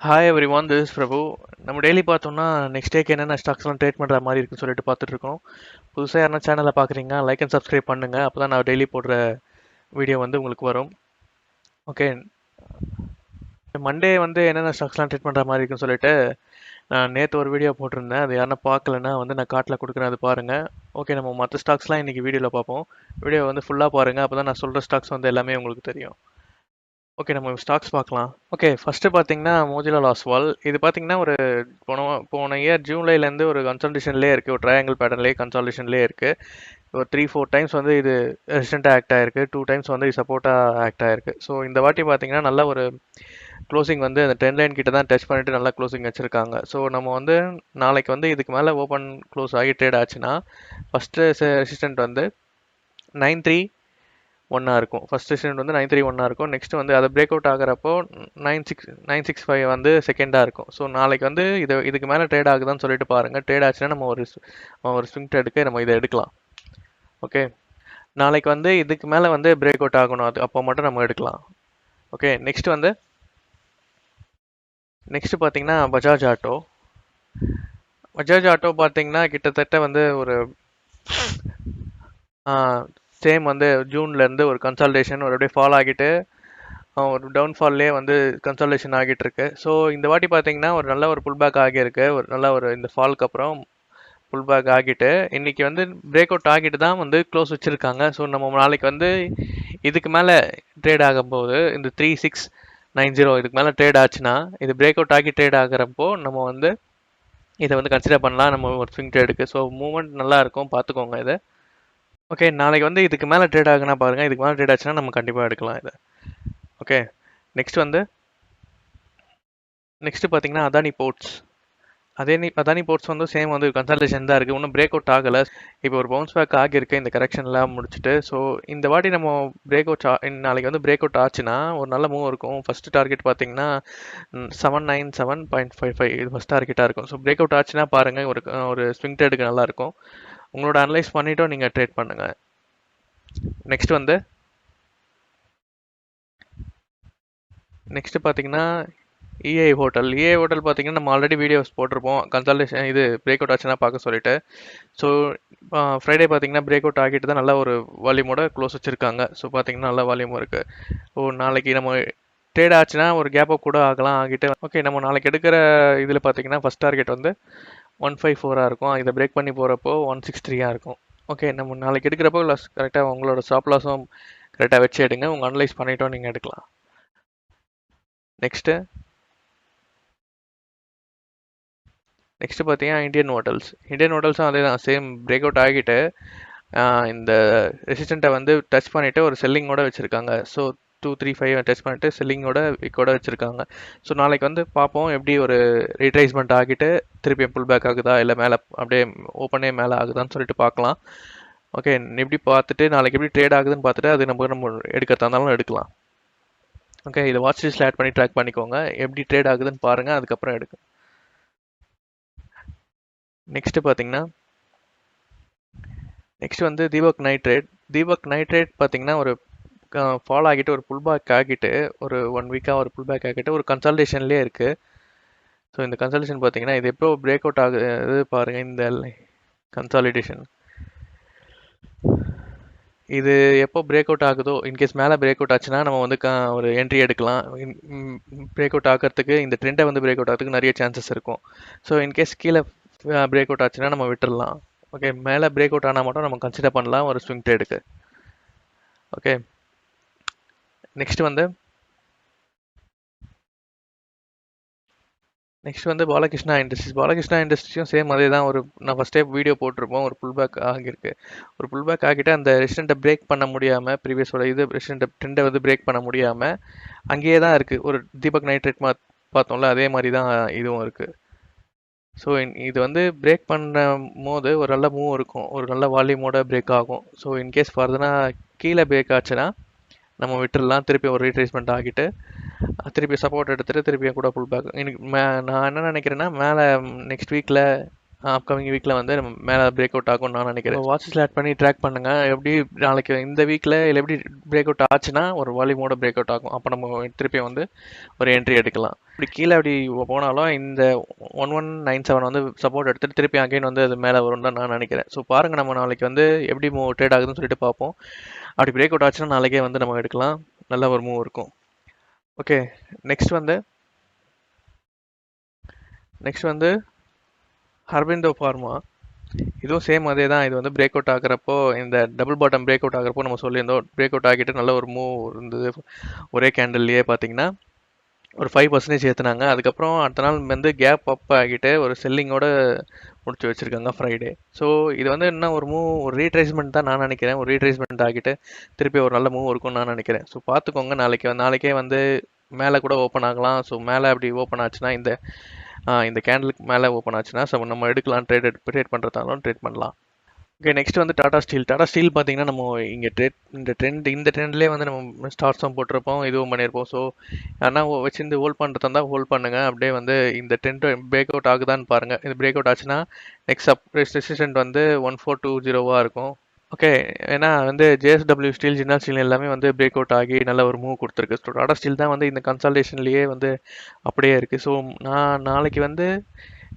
Hi everyone, this is Prabhu. நம்ம daily பார்த்தோம்னா next டேக்கு என்னென்ன ஸ்டாக்ஸ்லாம் ட்ரேட் பண்ணுற மாதிரி இருக்குன்னு சொல்லிட்டு பார்த்துட்டு இருக்கோம். புதுசாக யாரா சேனலை பார்க்குறீங்க, லைக் அண்ட் சப்ஸ்கிரைப் பண்ணுங்க. அப்போ தான் நான் டெய்லி போடுற வீடியோ வந்து உங்களுக்கு வரும். ஓகே, மண்டே வந்து என்னென்ன ஸ்டாக்ஸ்லாம் ட்ரேட் பண்ணுற மாதிரி இருக்குன்னு சொல்லிட்டு நான் நேற்று ஒரு வீடியோ போட்டிருந்தேன். அது யாரும் பார்க்கலன்னா வந்து நான் கார்ட்டில் கொடுக்குறேன், அது பாருங்கள். ஓகே, நம்ம மற்ற ஸ்டாக்ஸ்லாம் இன்றைக்கி வீடியோவில் பார்ப்போம். வீடியோ வந்து ஃபுல்லாக பாருங்கள், அப்போ தான் நான் சொல்கிற ஸ்டாக்ஸ் வந்து எல்லாமே உங்களுக்கு தெரியும். ஓகே, நம்ம ஸ்டாக்ஸ் பார்க்கலாம். ஓகே, ஃபர்ஸ்ட் பார்த்தீங்கன்னா மோதிலால் ஆஸ்வால். இது பார்த்தீங்கன்னா ஒரு போன இயர் ஜூலைலேருந்து ஒரு கன்சல்டேஷன்லேயே இருக்குது, ஒரு ட்ரையாங்கிள் பேட்டர்ன்லேயே கன்சல்டேஷன்லேயே இருக்குது. ஒரு 3-4 டைம்ஸ் வந்து இது ரெசிஸ்டண்ட்டாக ஆக்ட் ஆயிருக்கு, 2 டைம்ஸ் வந்து இது சப்போர்ட்டாக ஆக்ட் ஆயிருக்கு. ஸோ இந்த வாட்டி பார்த்தீங்கன்னா நல்ல ஒரு க்ளோசிங் வந்து அந்த 10 லைன் கிட்ட தான் டச் பண்ணிட்டு நல்லா க்ளோசிங் வச்சிருக்காங்க. ஸோ நம்ம வந்து நாளைக்கு வந்து இதுக்கு மேலே ஓப்பன் க்ளோஸ் ஆகி ட்ரேட் ஆச்சுன்னா ஃபஸ்ட்டு ரெசிஸ்டன்ட் வந்து 931 இருக்கும். ஃபர்ஸ்ட் ரெசிஸ்டன்ட் வந்து 931 இருக்கும். நெக்ஸ்ட் வந்து அதை பிரேக் அவுட் ஆகிறப்போ 965 வந்து செகண்டாக இருக்கும். ஸோ நாளைக்கு வந்து இதுக்கு மேலே ட்ரேட் ஆகுதான்னு சொல்லிட்டு பாருங்க. ட்ரேட் ஆச்சுன்னா நம்ம ஒரு ஸ்விங் ட்ரேடுக்கு நம்ம இதை எடுக்கலாம். ஓகே, நாளைக்கு வந்து இதுக்கு மேலே வந்து பிரேக் அவுட் ஆகணும், அது அப்போ மட்டும் நம்ம எடுக்கலாம். ஓகே, நெக்ஸ்ட் பார்த்தீங்கன்னா பஜாஜ் ஆட்டோ பார்த்தீங்கன்னா கிட்டத்தட்ட வந்து ஒரு சேம் வந்து ஜூன்லேருந்து ஒரு கன்சல்டேஷன் ஒரு அப்படியே ஃபால் ஆகிட்டு ஒரு டவுன்ஃபால்லே வந்து கன்சல்டேஷன் ஆகிட்டு இருக்கு. ஸோ இந்த வாட்டி பார்த்தீங்கன்னா ஒரு நல்ல ஒரு புல் பேக் ஆகியிருக்கு. ஒரு நல்ல ஒரு இந்த ஃபால்க்கு அப்புறம் புல் பேக் ஆகிட்டு இன்னைக்கு வந்து பிரேக் அவுட் ஆகிட்டு தான் வந்து க்ளோஸ் வச்சுருக்காங்க. ஸோ நம்ம நாளைக்கு வந்து இதுக்கு மேலே ட்ரேட் ஆகும்போது இந்த 3690 இதுக்கு மேலே ட்ரேட் ஆச்சுன்னா இது பிரேக் அவுட் ஆகி ட்ரேட் ஆகிறப்போ நம்ம வந்து இதை வந்து கன்சிடர் பண்ணலாம் நம்ம ஒரு ஸ்விங் ட்ரேடுக்கு. ஸோ மூவ்மெண்ட் நல்லா இருக்கும், பார்த்துக்கோங்க இதை. ஓகே, நாளைக்கு வந்து இதுக்கு மேலே ட்ரேட் ஆகுனா பாருங்கள், இதுக்கு மேலே ட்ரேட் ஆச்சுன்னா நம்ம கண்டிப்பாக எடுக்கலாம் இதை. ஓகே, நெக்ஸ்ட் பார்த்தீங்கன்னா அதானி போர்ட்ஸ் வந்து சேம் வந்து கன்சல்டேஷன் தான் இருக்குது, இன்னும் பிரேக் அவுட் ஆகலை. இப்போ ஒரு பவுன்ஸ் பேக் ஆகியிருக்கு இந்த கரெக்ஷன்லாம் முடிச்சுட்டு. ஸோ இந்த வாட்டி நம்ம நாளைக்கு வந்து பிரேக் அவுட் ஆச்சுன்னா ஒரு நல்ல மூவ் இருக்கும். ஃபர்ஸ்ட் டார்கெட் பார்த்தீங்கன்னா 797.55 இது ஃபர்ஸ்ட் டார்கெட்டாக இருக்கும். ஸோ பிரேக் அவுட் ஆச்சுன்னா பாருங்கள் ஒரு ஸ்விங் ட்ரேடுக்கு நல்லாயிருக்கும். உங்களோட அனலைஸ் பண்ணிவிட்டோம் நீங்கள் ட்ரேட் பண்ணுங்கள். நெக்ஸ்ட் பார்த்தீங்கன்னா இஏ ஹோட்டல் பார்த்தீங்கன்னா நம்ம ஆல்ரெடி வீடியோஸ் போட்டிருப்போம், கன்சல்டேஷன் இது பிரேக் அவுட் ஆச்சுன்னா பார்க்க சொல்லிட்டு. ஸோ ஃப்ரைடே பார்த்தீங்கன்னா பிரேக் அவுட் ஆகிட்டு தான் நல்ல ஒரு வால்யூமோட க்ளோஸ் வச்சுருக்காங்க. ஸோ பார்த்தீங்கன்னா நல்ல வால்யூம் இருக்குது. நாளைக்கு நம்ம ட்ரேட் ஆச்சுன்னா ஒரு கேப் அப் கூட ஆகிட்டு. ஓகே, நம்ம நாளைக்கு எடுக்கிற இதில் பார்த்தீங்கன்னா ஃபஸ்ட் டார்கெட் வந்து 154 இருக்கும். இதை பிரேக் பண்ணி போகிறப்போ 163 இருக்கும். ஓகே, நம்ம நாளைக்கு எடுக்கிறப்போ கரெக்டாக உங்களோட ஸ்டாப் லாஸும் கரெக்டாக வச்சு எடுங்க. உங்கள் அனலைஸ் பண்ணிட்டோம் நீங்கள் எடுக்கலாம். நெக்ஸ்ட்டு பார்த்தீங்கன்னா இந்தியன் ஹோட்டல்ஸும் அதே தான், சேம் பிரேக் அவுட் ஆகிட்டு இந்த ரெசிஸ்டண்ட்டை வந்து டச் பண்ணிவிட்டு ஒரு செல்லிங்கோட வச்சுருக்காங்க. ஸோ 235 டச் பண்ணிவிட்டு செல்லிங்கோட விக்கோட வச்சுருக்காங்க. ஸோ நாளைக்கு வந்து பார்ப்போம் எப்படி ஒரு ரீட்ரேஸ்மெண்ட் ஆகிட்டு திருப்பி புல் பேக் ஆகுதா, இல்லை மேலே அப்படியே ஓப்பனே மேலே ஆகுதான்னு சொல்லிட்டு பார்க்கலாம். ஓகே, எப்படி பார்த்துட்டு நாளைக்கு எப்படி ட்ரேட் ஆகுதுன்னு பார்த்துட்டு அது நம்ம எடுக்கிறதா இருந்தாலும் எடுக்கலாம். ஓகே, இதை வாட்ச் லிஸ்ட்டில் ஆட் பண்ணி ட்ராக் பண்ணிக்கோங்க, எப்படி ட்ரேட் ஆகுதுன்னு பாருங்கள், அதுக்கப்புறம் எடுங்க. நெக்ஸ்ட் வந்து தீபக் நைட்ரேட் பார்த்தீங்கன்னா ஒரு ஃபால் ஆகிட்டு ஒரு புல் பேக் ஆகிட்டு ஒரு 1 வீக்காக ஒரு புல் பேக் ஆகிட்டு ஒரு கன்சல்டேஷன்லேயே இருக்குது. ஸோ இந்த கன்சல்டேஷன் பார்த்தீங்கன்னா இது எப்போ பிரேக் அவுட் ஆகுது பாருங்கள். இந்த கன்சாலிடேஷன் இது எப்போ பிரேக் அவுட் ஆகுதோ, இன்கேஸ் மேலே பிரேக் அவுட் ஆச்சுன்னா நம்ம வந்து ஒரு என்ட்ரி எடுக்கலாம். பிரேக் அவுட் ஆகிறதுக்கு இந்த ட்ரெண்டை வந்து பிரேக் அவுட் ஆகிறதுக்கு நிறைய சான்சஸ் இருக்கும். ஸோ இன்கேஸ் கீழே பிரேக் அவுட் ஆச்சுன்னா நம்ம விட்டுடலாம். ஓகே, மேலே பிரேக் அவுட் ஆனால் மட்டும் நம்ம கன்சிடர் பண்ணலாம் ஒரு ஸ்விங் ட்ரேடுக்கு. ஓகே, நெக்ஸ்ட் வந்து பாலகிருஷ்ணா இண்டஸ்ட்ரீஸும் சேம் அதே தான். நான் ஃபஸ்ட்டே வீடியோ போட்டிருப்போம், ஒரு புல் பேக் ஆகியிருக்கு. ஒரு புல் பேக் ஆகிட்டு அந்த ரெசிஸ்டண்ட்டை பிரேக் பண்ண முடியாமல், ப்ரீவியஸோட ரெசிஸ்டண்ட்டை ட்ரெண்டை வந்து பிரேக் பண்ண முடியாமல் அங்கேயே தான் இருக்குது. ஒரு தீபக் நைட்ரேட் பார்த்தோம்ல, அதே மாதிரி தான் இதுவும் இருக்குது. ஸோ இது வந்து பிரேக் பண்ணும் போது ஒரு நல்ல மூவ் இருக்கும், ஒரு நல்ல வால்யூமோட பிரேக் ஆகும். ஸோ இன்கேஸ் ஃபர்தராக கீழே பிரேக் ஆச்சுன்னா நம்ம விட்டுடலாம். திருப்பி ஒரு ரீட்ரேஸ்மெண்ட் ஆகிட்டு திருப்பி சப்போர்ட் எடுத்துகிட்டு திருப்பி கூட புல் பேக். நான் என்ன நினைக்கிறேன்னா மேலே நெக்ஸ்ட் வீக்கில் அப்கமிங் வீக்கில் வந்து நம்ம மேலே பிரேக் அவுட் ஆகும்னு நான் நினைக்கிறேன். வாட்சஸில் ஆட் பண்ணி ட்ராக் பண்ணுங்கள். எப்படி நாளைக்கு இந்த வீக்கில் இல்லை எப்படி பிரேக் அவுட் ஆச்சுன்னா ஒரு வால்யூமோட பிரேக் அவுட் ஆகும். அப்போ நம்ம திருப்பி வந்து ஒரு என்ட்ரி எடுக்கலாம். இப்படி கீழே அப்படி போனாலும் இந்த 1197 வந்து சப்போர்ட் எடுத்துட்டு திருப்பி அகைன் வந்து அது மேலே வரும்னு தான் நான் நினைக்கிறேன். ஸோ பாருங்கள், நம்ம நாளைக்கு வந்து எப்படி ட்ரேட் ஆகுதுன்னு சொல்லிட்டு பார்ப்போம். அப்படி பிரேக் அவுட் ஆச்சுன்னா நாளைக்கே வந்து நம்ம எடுக்கலாம். நல்ல ஒரு மூவ் இருக்கும். ஓகே, நெக்ஸ்ட் வந்து அரவிந்தோ ஃபார்மா. இதுவும் சேம் அதே தான். இது வந்து பிரேக் அவுட் ஆகிறப்போ, இந்த டபுள் பாட்டம் பிரேக் அவுட் ஆகிறப்போ நம்ம சொல்லியிருந்தோம், பிரேக் அவுட் ஆகிட்டு நல்ல ஒரு மூவ் இருந்தது. ஒரே கேண்டல்லையே பார்த்தீங்கன்னா ஒரு 5% ஏற்றுனாங்க. அதுக்கப்புறம் அடுத்த நாள் வந்து கேப் அப் ஆகிட்டு ஒரு செல்லிங்கோட முடிச்சு வச்சுருக்காங்க ஃப்ரைடே. ஸோ இது வந்து என்ன ஒரு ஒரு ரீட்ரேஸ்மெண்ட் தான் நான் நினைக்கிறேன். ஒரு ரீட்ரேஸ்மெண்ட் ஆகிட்டு திருப்பி ஒரு நல்ல மூவ் இருக்கும்னு நான் நினைக்கிறேன். ஸோ பார்த்துக்கோங்க, நாளைக்கே வந்து மேலே கூட ஓப்பன் ஆகலாம். ஸோ மேலே அப்படி ஓப்பன் ஆச்சுன்னா இந்த கேண்டலுக்கு மேலே ஓப்பன் ஆச்சுன்னா நம்ம எடுக்கலாம். ட்ரேட் பண்ணுறதாலும் ட்ரேட் பண்ணலாம். ஓகே, நெக்ஸ்ட் வந்து டாடா ஸ்டீல் பார்த்தீங்கன்னா நம்ம இங்கே இந்த ட்ரெண்ட்லேயே வந்து நம்ம ஸ்டார்ட்ஸும் போட்டிருப்போம், இதுவும் பண்ணியிருப்போம். ஸோ ஆனால் வச்சு ஹோல்ட் பண்ணுறதா இருந்தால் ஹோல்ட் பண்ணுங்கள். அப்படியே வந்து இந்த ட்ரெண்ட் பிரேக் அவுட் ஆகுதான்னு பாருங்கள். இது பிரேக் அவுட் ஆச்சுன்னா நெக்ஸ்ட் ரெசிஸ்டன்ட் வந்து 1420 இருக்கும். ஓகே, ஏன்னா வந்து ஜேஎஸ்டபிள்யூ ஸ்டீல், ஜின்னா ஸ்டீல் எல்லாமே வந்து பிரேக் அவுட் ஆகி நல்ல ஒரு மூவ் கொடுத்துருக்கு. ஸோ டாடா ஸ்டீல் தான் வந்து இந்த கன்சல்டேஷன்லேயே வந்து அப்படியே இருக்குது. ஸோ நான் நாளைக்கு வந்து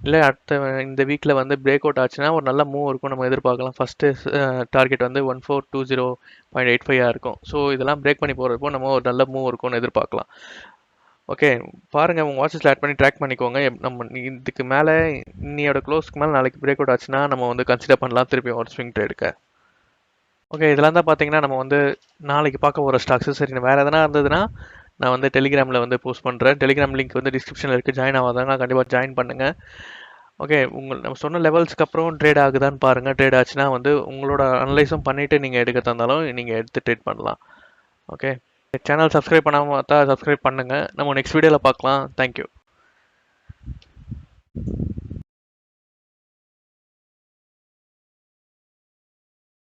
இல்லை அடுத்த இந்த வீக்கில் வந்து பிரேக் அவுட் ஆச்சுன்னா ஒரு நல்ல மூவ் இருக்கும் நம்ம எதிர்பார்க்கலாம். ஃபஸ்ட்டு டார்கெட் வந்து 1420.85 இருக்கும். ஸோ இதெல்லாம் பிரேக் பண்ணி போகிறப்போ நம்ம ஒரு நல்ல மூவ் இருக்கும்னு எதிர்பார்க்கலாம். ஓகே, பாருங்கள், உங்கள் வாட்சஸில் ஆட் பண்ணி ட்ராக் பண்ணிக்கோங்க. நம்ம இதுக்கு மேலே இன்னையோட க்ளோஸ்க்கு மேலே நாளைக்கு பிரேக் அவுட் ஆச்சுன்னா நம்ம வந்து கன்சிடர் பண்ணலாம் திருப்பி ஒரு ஸ்விங் ட்ரேடுக்கு. ஓகே, இதெல்லாம் தான் பார்த்தீங்கன்னா நம்ம வந்து நாளைக்கு பார்க்க போகிற ஸ்டாக்ஸு. சரி, வேறு எதனா இருந்ததுன்னா நான் வந்து டெலிகிராமில் வந்து போஸ்ட் பண்ணுறேன். டெலிகிராம் லிங்க் வந்து டிஸ்கிரிப்ஷனில் இருக்குது. ஜாயின் ஆகாதாங்க கண்டிப்பாக ஜாயின் பண்ணுங்கள். ஓகே, நம்ம சொன்ன லெவல்ஸ்க்கு அப்புறம் ட்ரேட் ஆகுதான்னு பாருங்கள். ட்ரேட் ஆச்சுன்னா வந்து உங்களோட அனலைஸும் பண்ணிவிட்டு நீங்கள் எடுக்கிறதா இருந்தாலும் நீங்கள் எடுத்து ட்ரேட் பண்ணலாம். ஓகே, சேனல் சப்ஸ்கிரைப் பண்ணாமல் பார்த்தா சப்ஸ்கிரைப் பண்ணுங்கள். நம்ம நெக்ஸ்ட் வீடியோவில் பார்க்கலாம். தேங்க்யூ.